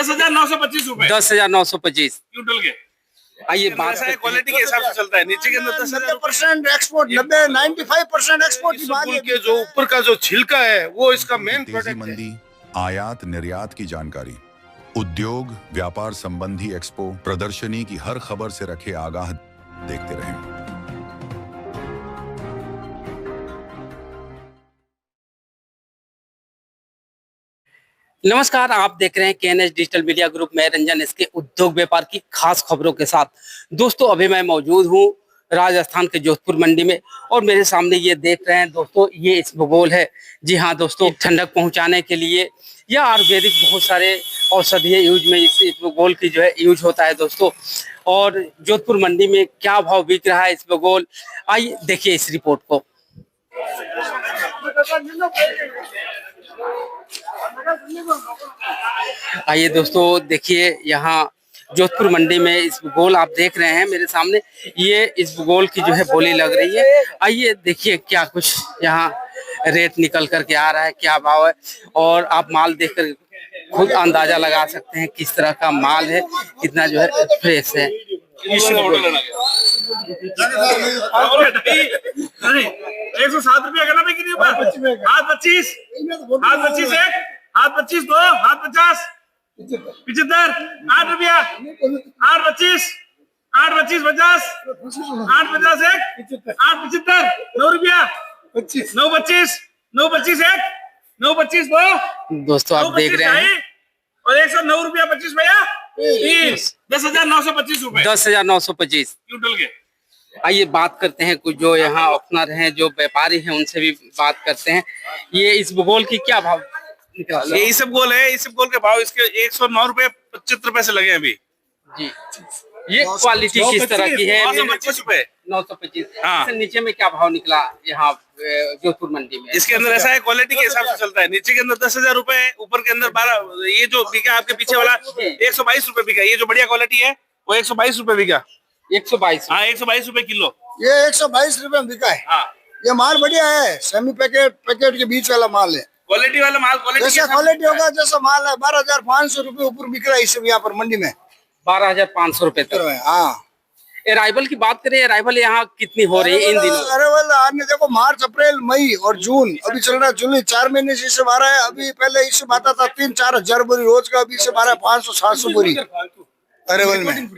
10,925 रुपए। 10,925 क्विंटल के। आइए बात ऐसा है क्वालिटी के हिसाब से चलता है। नीचे के अंदर 90% एक्सपोर्ट, 95% एक्सपोर्ट की माल के जो ऊपर का जो छिलका है वो इसका मेन तेजी प्रोडक्ट है। मंदी, आयात निर्यात की जानकारी, उद्योग व्यापार संबंधी एक्सपो प्रदर्शनी की हर खबर से रखे आगाह। देखते रहें। नमस्कार, आप देख रहे हैं केएनएच डिजिटल मीडिया ग्रुप में रंजन इसके उद्योग व्यापार की खास खबरों के साथ। दोस्तों, अभी मैं मौजूद हूं राजस्थान के जोधपुर मंडी में और मेरे सामने ये देख रहे हैं दोस्तों, ये इसबगोल है। जी हाँ दोस्तों, ठंडक पहुंचाने के लिए या आयुर्वेदिक बहुत सारे औषधीय यूज में इस इसबगोल की जो है यूज होता है दोस्तों। और जोधपुर मंडी में क्या भाव बिक रहा है इसबगोल, आइए देखिए इस रिपोर्ट को। आइए दोस्तों, देखिए यहाँ जोधपुर मंडी में इसबगोल आप देख रहे हैं मेरे सामने, ये इसबगोल की जो है बोली लग रही है। आइए देखिए क्या कुछ यहाँ रेट निकल करके आ रहा है, क्या भाव है, और आप माल देखकर खुद अंदाजा लगा सकते हैं किस तरह का माल है, कितना जो है फ्रेश है। 107 रुपया करना बिक्री ऊपर। हाथ 25, हाथ 25 एक, हाथ 25 दो, हाथ 50, 75, 8 रुपया, 8 25, 8 25 50, 8 50 एक, 8 75, 9 रुपया, 9 25, 9 25 एक, 9 25 दो। दोस्तों आप देख रहे हैं और 109 रुपया 25 भैया, 10,925 रुपए। 10,925 क्विंटल के। आइए बात करते हैं कुछ जो यहाँ ओपनर हैं, जो व्यापारी हैं, उनसे भी बात करते हैं। ये इसबगोल की क्या भाव निकला? ये इसबगोल है। इसबगोल के भाव इसके 109 रुपए 75 पैसे लगे हैं अभी जी। ये क्वालिटी किस तरह की है? 925 रुपए। 925। हाँ। इससे नीचे में क्या भाव निकला यहाँ जोधपुर मंडी में? इसके अंदर ऐसा है क्वालिटी के हिसाब से चलता है। नीचे के अंदर 10,000 रुपए, ऊपर के अंदर 12। ये जो बिका आपके पीछे वाला 122 रुपए बिका। ये जो बढ़िया क्वालिटी है वो 122 रुपए बिका। 122। हाँ, 122 रुपए किलो। ये 122 रुपए में बिका है। हाँ, ये माल बढ़िया है, सेमी पैकेट के बीच वाला माल है। क्वालिटी वाला माल। जैसा क्वालिटी होगा जैसा माल है। 12,500 रुपए ऊपर बिक रहा है इस यहाँ पर मंडी में। 12,500 रुपए तक। हाँ, अराइवल की बात करें, अराइवल यहाँ कितनी हो रही है इन दिनों? अराइवल आने देखो, मार्च अप्रैल मई और जून अभी चल रहा है। जुलाई 4 महीने से इससे आ रहा है। अभी पहले इससे आता था 3-4 हजार बोरी रोज का, अभी इससे आ रहा है 500-700 बोरी अराइवल में।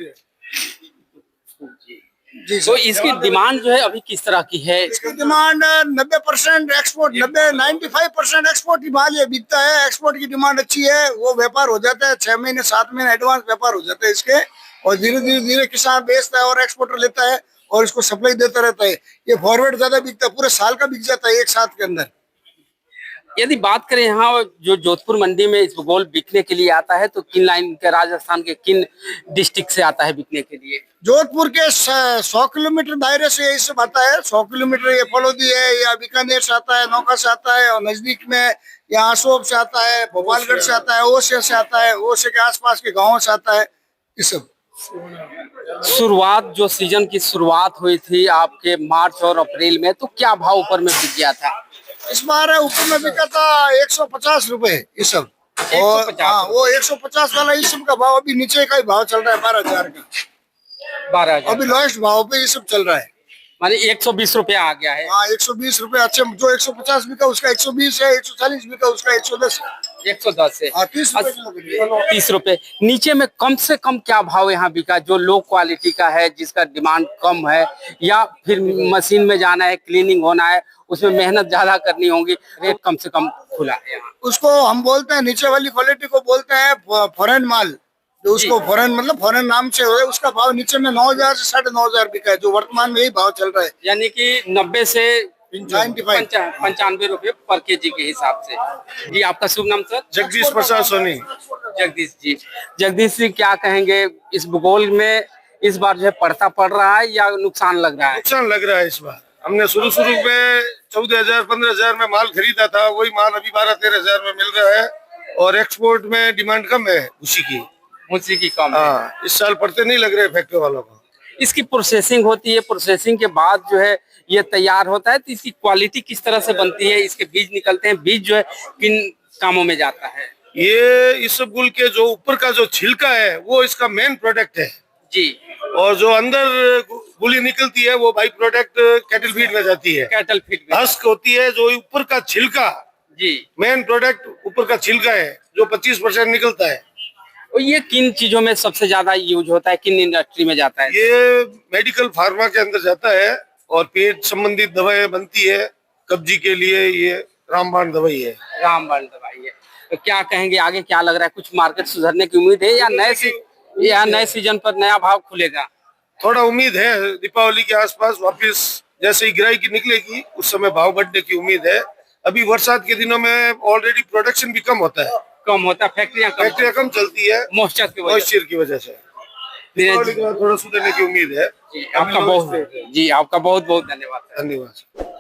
जी, तो इसकी डिमांड जो है अभी किस तरह की है? इसकी डिमांड 90% एक्सपोर्ट, 95% एक्सपोर्ट की माल ये बिकता है। एक्सपोर्ट की डिमांड अच्छी है, वो व्यापार हो जाता है 6 महीने 7 महीने एडवांस व्यापार हो जाता है इसके। और धीरे किसान बेचता है और एक्सपोर्टर लेता है और इसको सप्लाई देता रहता है। ये फॉरवर्ड ज्यादा बिकता है, पूरे साल का बिक जाता है एक साथ के अंदर। यदि बात करें यहाँ जो जोधपुर मंडी में इसबगोल बिकने के लिए आता है, तो किन लाइन के, राजस्थान के किन डिस्ट्रिक्ट से आता है बिकने के लिए? जोधपुर के 100 किलोमीटर दायरे से ये सब आता है। 100 किलोमीटर ये फलोदी है, या बीकानेर से आता है, नौका से आता है, और नजदीक में यहाँ आसोब से आता है, भोपालगढ़ से आता है, ओसे से आता है, ओसे के आसपास के गाँव से आता है। ये सब शुरुआत, जो सीजन की शुरुआत हुई थी आपके मार्च और अप्रैल में, तो क्या भाव ऊपर में बिक गया था? इस बार ऊपर में बिका था 150 रुपए ये सब। और हाँ, वो 150 वाला इस सब का भाव अभी नीचे का ही भाव चल रहा है 12,000 का। 12,000 अभी लोएस्ट भाव पे ये सब चल रहा है। माने 120 रुपया आ गया है। हाँ, 120 रुपए अच्छे। जो 150 बिका उसका 120 है, 140 बिका उसका 110 है। 110 है। 30 रुपए। 30 रुपए नीचे में कम से कम क्या भाव यहाँ बिका, जो लो क्वालिटी का है, जिसका डिमांड कम है, या फिर मशीन में जाना है, क्लीनिंग होना है, उसमें मेहनत ज्यादा करनी होगी, रेट कम से कम खुला है यहाँ? उसको हम बोलते हैं, नीचे वाली क्वालिटी को बोलते हैं फॉरेन माल। जो उसको फॉरेन मतलब फॉरेन नाम से है, उसका भाव नीचे में 9,000 से 9,500 बिका है, जो वर्तमान में यही भाव चल रहा है। यानी कि 90 से 95 रुपए पर केजी के हिसाब से। जी, आपका शुभ नाम सर? जगदीश प्रसाद सोनी। जगदीश जी, क्या कहेंगे इसबगोल में इस बार जो है पड़ता पड़ रहा है या नुकसान लग रहा है? नुकसान लग रहा है इस बार। हमने शुरू में 14,000-15,000 में माल खरीदा था, वही माल अभी 12,000-13,000 में मिल रहा है। और एक्सपोर्ट में डिमांड कम है उसी की कम है। हाँ, इस साल पड़ते नहीं लग रहे फैक्ट्री वालों को। इसकी प्रोसेसिंग होती है, प्रोसेसिंग के बाद जो है ये तैयार होता है, तो इसकी क्वालिटी किस तरह से बनती है? इसके बीज निकलते हैं, बीज जो है किन कामों में जाता है? ये इसबगुल के जो ऊपर का जो छिलका है वो इसका मेन प्रोडक्ट है जी। और जो अंदर गुली निकलती है वो बाई प्रोडक्ट कैटल फीड में जाती है। कैटल फीड में। हस्क होती है जो ऊपर का छिलका, जी। मेन प्रोडक्ट ऊपर का छिलका है जो 25% निकलता है। और ये किन चीजों में सबसे ज्यादा यूज होता है, किन इंडस्ट्री में जाता है? ये मेडिकल फार्मा के अंदर जाता है और पेट संबंधित दवाएं बनती है। कब्जी के लिए ये रामबाण दवाई है। रामबाण दवाई है। तो क्या कहेंगे आगे, क्या लग रहा है, कुछ मार्केट सुधरने की उम्मीद है या नए सीजन पर नया भाव खुलेगा? थोड़ा उम्मीद है दीपावली के आसपास वापस जैसे ही ग्राहकी निकलेगी उस समय भाव बढ़ने की उम्मीद है। अभी बरसात के दिनों में ऑलरेडी प्रोडक्शन भी कम होता है, फैक्ट्रियां कम चलती है मॉइस्चर की वजह से। दीपावली के बाद थोड़ा सुधरने की उम्मीद है। आपका बहुत बहुत धन्यवाद। धन्यवाद।